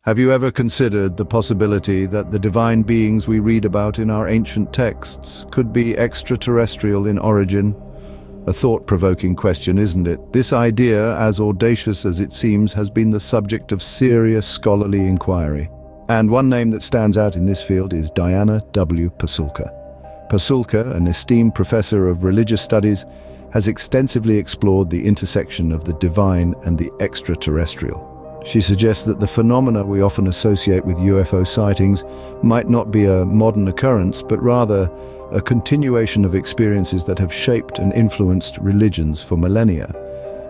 Have you ever considered the possibility that the divine beings we read about in our ancient texts could be extraterrestrial in origin? A thought-provoking question, isn't it? This idea, as audacious as it seems, has been the subject of serious scholarly inquiry. And one name that stands out in this field is Diana W. Pasulka. Pasulka, an esteemed professor of religious studies, has extensively explored the intersection of the divine and the extraterrestrial. She suggests that the phenomena we often associate with UFO sightings might not be a modern occurrence, but rather a continuation of experiences that have shaped and influenced religions for millennia.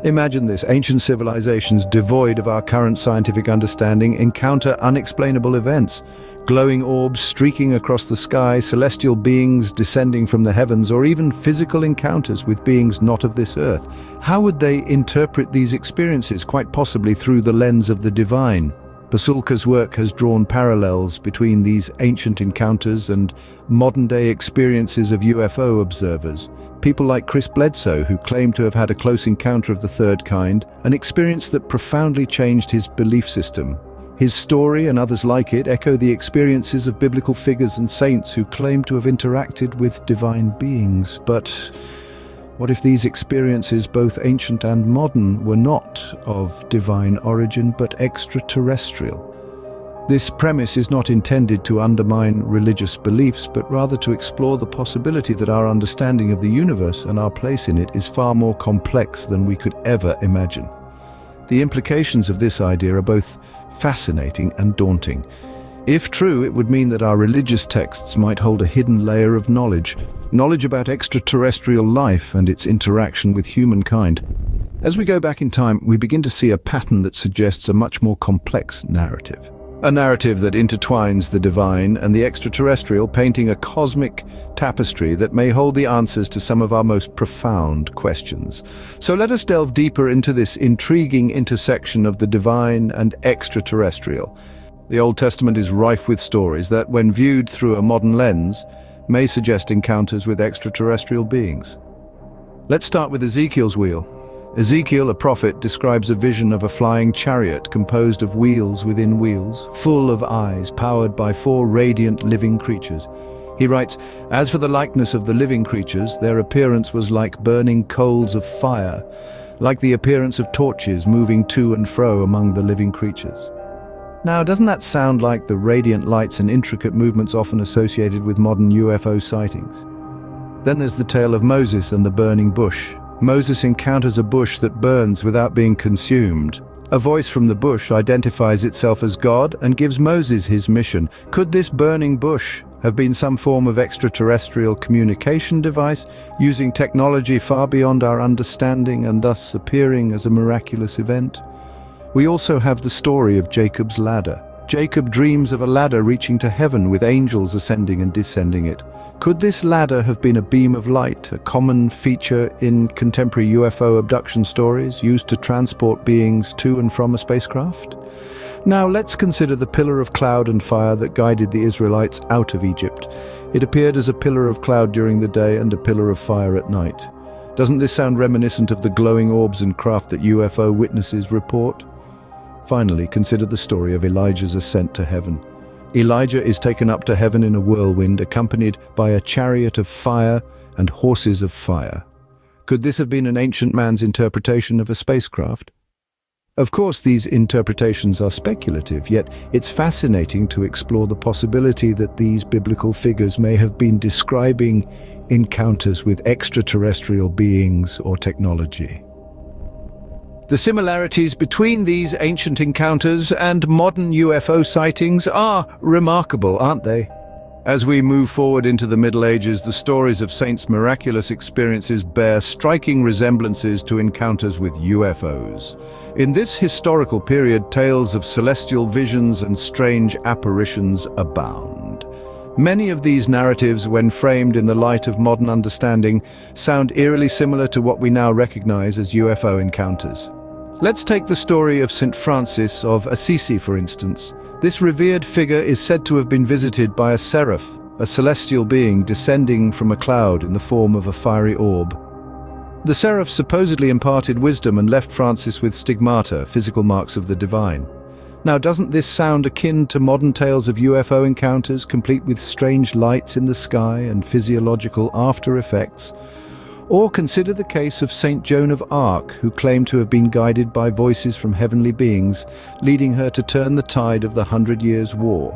Imagine this: ancient civilizations devoid of our current scientific understanding encounter unexplainable events. Glowing orbs streaking across the sky, celestial beings descending from the heavens, or even physical encounters with beings not of this earth. How would they interpret these experiences? Quite possibly through the lens of the divine. Pasulka's work has drawn parallels between these ancient encounters and modern-day experiences of UFO observers. People like Chris Bledsoe, who claimed to have had a close encounter of the third kind, an experience that profoundly changed his belief system. His story and others like it echo the experiences of biblical figures and saints who claim to have interacted with divine beings. But what if these experiences, both ancient and modern, were not of divine origin but extraterrestrial? This premise is not intended to undermine religious beliefs, but rather to explore the possibility that our understanding of the universe and our place in it is far more complex than we could ever imagine. The implications of this idea are both fascinating and daunting. If true, it would mean that our religious texts might hold a hidden layer of knowledge about extraterrestrial life and its interaction with humankind. As we go back in time, we begin to see a pattern that suggests a much more complex narrative. A narrative that intertwines the divine and the extraterrestrial, painting a cosmic tapestry that may hold the answers to some of our most profound questions. So let us delve deeper into this intriguing intersection of the divine and extraterrestrial. The Old Testament is rife with stories that, when viewed through a modern lens, may suggest encounters with extraterrestrial beings. Let's start with Ezekiel's wheel. Ezekiel, a prophet, describes a vision of a flying chariot composed of wheels within wheels, full of eyes, powered by 4 radiant living creatures. He writes, "As for the likeness of the living creatures, their appearance was like burning coals of fire, like the appearance of torches moving to and fro among the living creatures." Now, doesn't that sound like the radiant lights and intricate movements often associated with modern UFO sightings? Then there's the tale of Moses and the burning bush. Moses encounters a bush that burns without being consumed. A voice from the bush identifies itself as God and gives Moses his mission. Could this burning bush have been some form of extraterrestrial communication device, using technology far beyond our understanding and thus appearing as a miraculous event? We also have the story of Jacob's ladder. Jacob dreams of a ladder reaching to heaven with angels ascending and descending it. Could this ladder have been a beam of light, a common feature in contemporary UFO abduction stories, used to transport beings to and from a spacecraft? Now let's consider the pillar of cloud and fire that guided the Israelites out of Egypt. It appeared as a pillar of cloud during the day and a pillar of fire at night. Doesn't this sound reminiscent of the glowing orbs and craft that UFO witnesses report? Finally, consider the story of Elijah's ascent to heaven. Elijah is taken up to heaven in a whirlwind, accompanied by a chariot of fire and horses of fire. Could this have been an ancient man's interpretation of a spacecraft? Of course, these interpretations are speculative, yet it's fascinating to explore the possibility that these biblical figures may have been describing encounters with extraterrestrial beings or technology. The similarities between these ancient encounters and modern UFO sightings are remarkable, aren't they? As we move forward into the Middle Ages, the stories of saints' miraculous experiences bear striking resemblances to encounters with UFOs. In this historical period, tales of celestial visions and strange apparitions abound. Many of these narratives, when framed in the light of modern understanding, sound eerily similar to what we now recognize as UFO encounters. Let's take the story of St. Francis of Assisi, for instance. This revered figure is said to have been visited by a seraph, a celestial being descending from a cloud in the form of a fiery orb. The seraph supposedly imparted wisdom and left Francis with stigmata, physical marks of the divine. Now, doesn't this sound akin to modern tales of UFO encounters, complete with strange lights in the sky and physiological after effects? Or consider the case of Saint Joan of Arc, who claimed to have been guided by voices from heavenly beings, leading her to turn the tide of the 100 Years' War.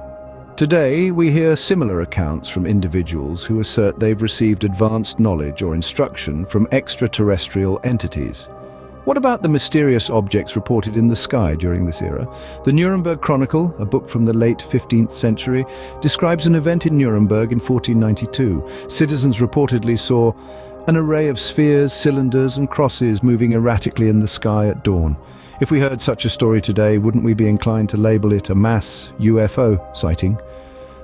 Today, we hear similar accounts from individuals who assert they've received advanced knowledge or instruction from extraterrestrial entities. What about the mysterious objects reported in the sky during this era? The Nuremberg Chronicle, a book from the late 15th century, describes an event in Nuremberg in 1492. Citizens reportedly saw an array of spheres, cylinders, and crosses moving erratically in the sky at dawn. If we heard such a story today, wouldn't we be inclined to label it a mass UFO sighting?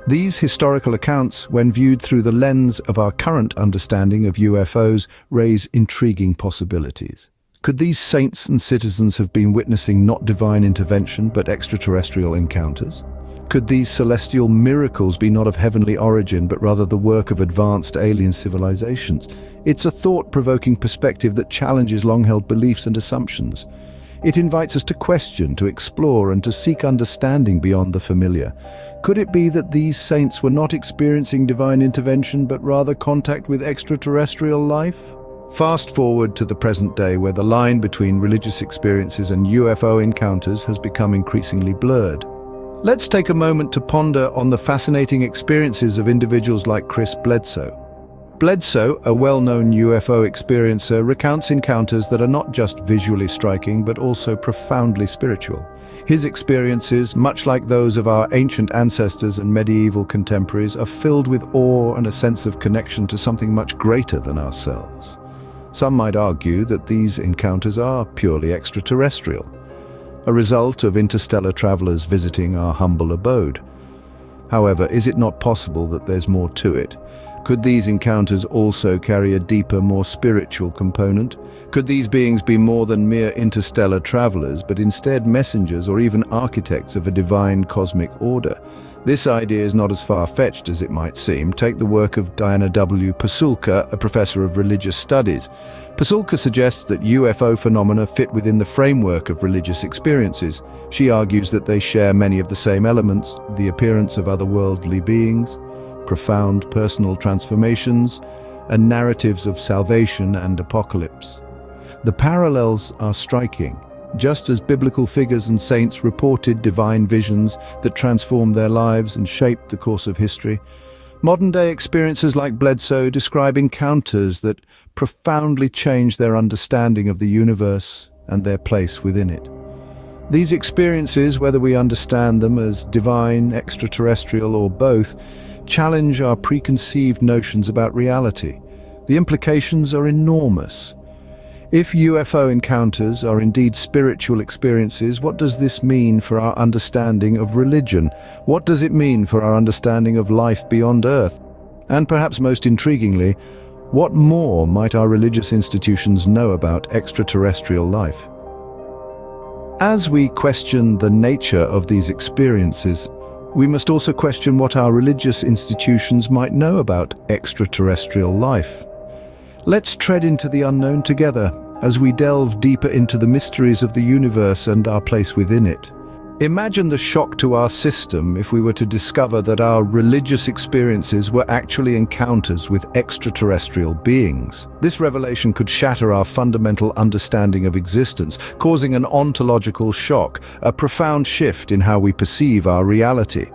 These historical accounts, when viewed through the lens of our current understanding of UFOs, raise intriguing possibilities. Could these saints and citizens have been witnessing not divine intervention but extraterrestrial encounters? Could these celestial miracles be not of heavenly origin but rather the work of advanced alien civilizations? It's a thought-provoking perspective that challenges long-held beliefs and assumptions. It invites us to question, to explore, and to seek understanding beyond the familiar. Could it be that these saints were not experiencing divine intervention but rather contact with extraterrestrial life? Fast forward to the present day, where the line between religious experiences and UFO encounters has become increasingly blurred. Let's take a moment to ponder on the fascinating experiences of individuals like Chris Bledsoe. Bledsoe, a well-known UFO experiencer, recounts encounters that are not just visually striking but also profoundly spiritual. His experiences, much like those of our ancient ancestors and medieval contemporaries, are filled with awe and a sense of connection to something much greater than ourselves. Some might argue that these encounters are purely extraterrestrial, a result of interstellar travelers visiting our humble abode. However, is it not possible that there's more to it? Could these encounters also carry a deeper, more spiritual component? Could these beings be more than mere interstellar travelers, but instead messengers or even architects of a divine cosmic order? This idea is not as far-fetched as it might seem. Take the work of Diana W. Pasulka, a professor of religious studies. Pasulka suggests that UFO phenomena fit within the framework of religious experiences. She argues that they share many of the same elements: the appearance of otherworldly beings, profound personal transformations, and narratives of salvation and apocalypse. The parallels are striking. Just as biblical figures and saints reported divine visions that transformed their lives and shaped the course of history, modern-day experiences like Bledsoe describe encounters that profoundly change their understanding of the universe and their place within it. These experiences, whether we understand them as divine, extraterrestrial, or both, challenge our preconceived notions about reality. The implications are enormous. If UFO encounters are indeed spiritual experiences, what does this mean for our understanding of religion? What does it mean for our understanding of life beyond Earth? And perhaps most intriguingly, what more might our religious institutions know about extraterrestrial life? As we question the nature of these experiences, we must also question what our religious institutions might know about extraterrestrial life. Let's tread into the unknown together as we delve deeper into the mysteries of the universe and our place within it. Imagine the shock to our system if we were to discover that our religious experiences were actually encounters with extraterrestrial beings. This revelation could shatter our fundamental understanding of existence, causing an ontological shock, a profound shift in how we perceive our reality.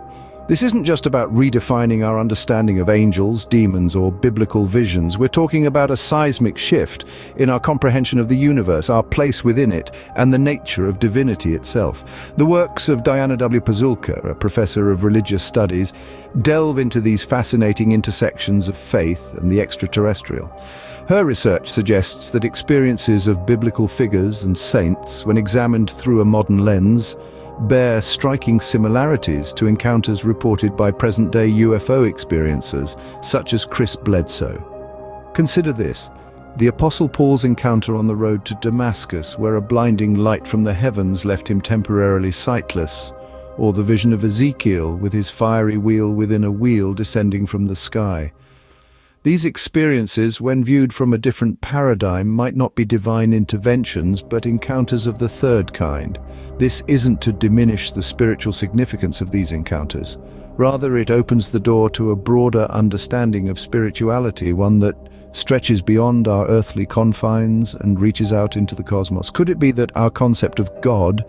This isn't just about redefining our understanding of angels, demons, or biblical visions. We're talking about a seismic shift in our comprehension of the universe, our place within it, and the nature of divinity itself. The works of Diana W. Pasulka, a professor of religious studies, delve into these fascinating intersections of faith and the extraterrestrial. Her research suggests that experiences of biblical figures and saints, when examined through a modern lens, bear striking similarities to encounters reported by present-day UFO experiencers, such as Chris Bledsoe. Consider this: the Apostle Paul's encounter on the road to Damascus, where a blinding light from the heavens left him temporarily sightless, or the vision of Ezekiel with his fiery wheel within a wheel descending from the sky. These experiences, when viewed from a different paradigm, might not be divine interventions, but encounters of the third kind. This isn't to diminish the spiritual significance of these encounters. Rather, it opens the door to a broader understanding of spirituality, one that stretches beyond our earthly confines and reaches out into the cosmos. Could it be that our concept of God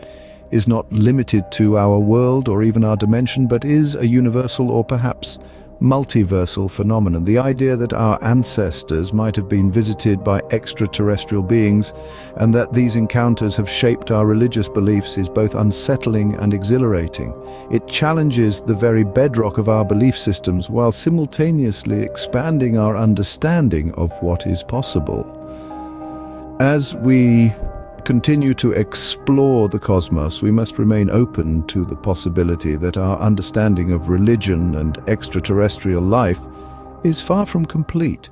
is not limited to our world or even our dimension, but is a universal or perhaps multiversal phenomenon? The idea that our ancestors might have been visited by extraterrestrial beings and that these encounters have shaped our religious beliefs is both unsettling and exhilarating. It challenges the very bedrock of our belief systems while simultaneously expanding our understanding of what is possible. As we continue to explore the cosmos, we must remain open to the possibility that our understanding of religion and extraterrestrial life is far from complete.